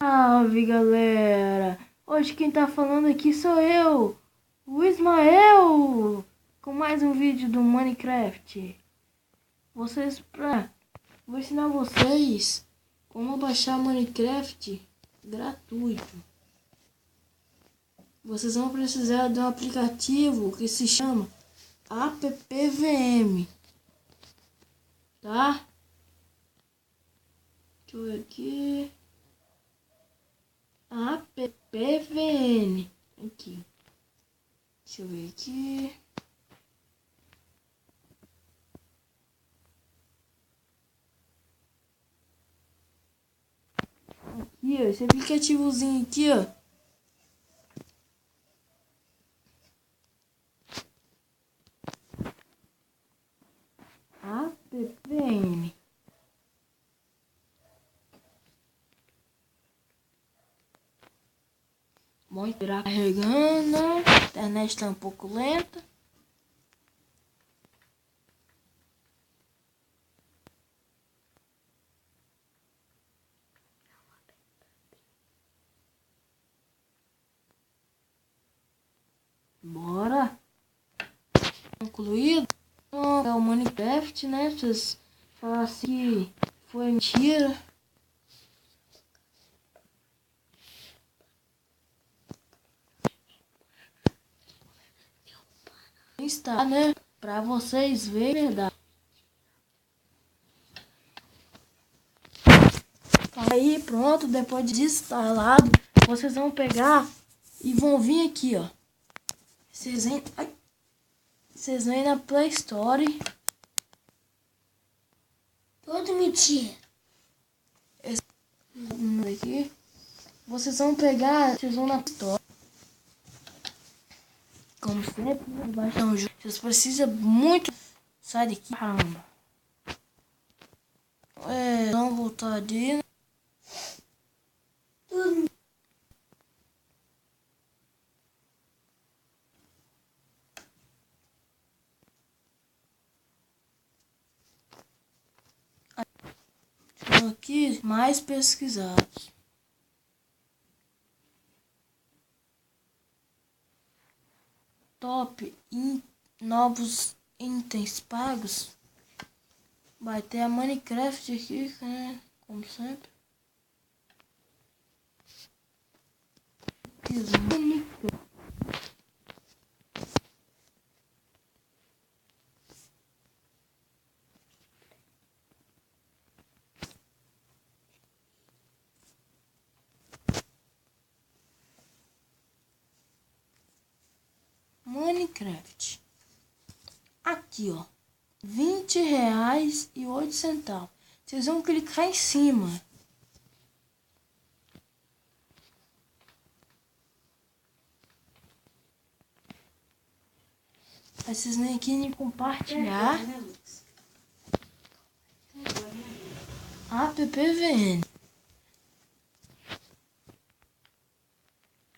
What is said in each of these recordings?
Salve galera! Hoje quem tá falando aqui sou eu, o Ismael, com mais um vídeo do Minecraft. Vou ensinar vocês como baixar Minecraft gratuito. Vocês vão precisar de um aplicativo que se chama AppVM, tá? Deixa eu ver aqui. AppVN aqui. Deixa eu ver aqui. Aqui, ó, esse aplicativozinho aqui, ó. AppVN. Bom, esperar carregando, né? A internet tá um pouco lenta. Bora! Concluído. É o Minecraft, né? Vocês falam assim que foi mentira. Está, né? Pra vocês verem a verdade. Aí pronto, depois de instalado, vocês vão pegar e vão vir aqui, ó. Vocês vêm na Play Store. Tudo mentira. Aqui. Vocês vão pegar, vocês vão na Store. Como sempre, baixar um jogo. Vocês precisam muito. Sai daqui, caramba. Vamos voltar ali. Aqui, mais pesquisados. Top novos itens pagos. Vai ter a Minecraft aqui, né? Como sempre. Minecraft. Aqui, ó. R$20,08. Vocês vão clicar em cima. Aí vocês vêm aqui em compartilhar. AppVN.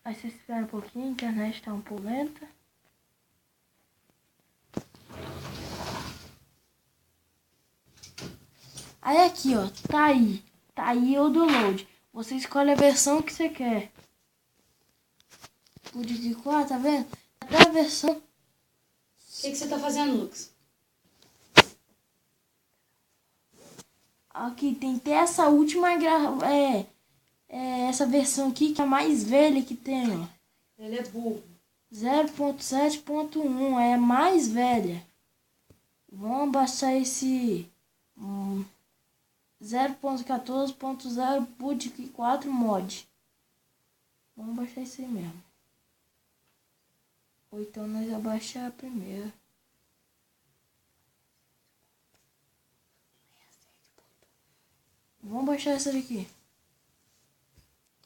Aí vocês esperam um pouquinho, a internet tá um pouco lenta. Aí aqui, ó, tá aí o download. Você escolhe a versão que você quer. O de 4, tá vendo? Até a versão. O que você tá fazendo, Lucas? Aqui tem até essa última essa versão aqui que é a mais velha que tem, ó. Ele é burro. 0.7.1 é a mais velha. Vamos baixar esse 0.14.0 Budget 4 mod. Vamos baixar isso aí mesmo. Ou então nós vamos baixar a primeira. Vamos baixar essa daqui.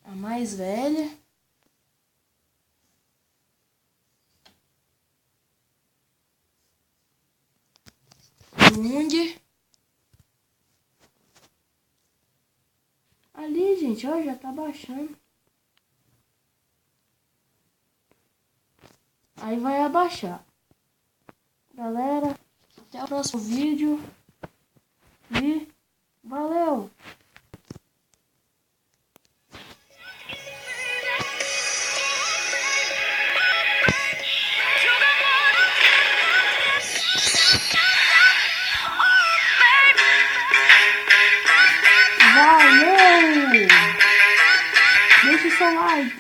A mais velha. Ali, gente, ó, já tá baixando. Aí vai abaixar. Galera, até o próximo vídeo. E valeu! like.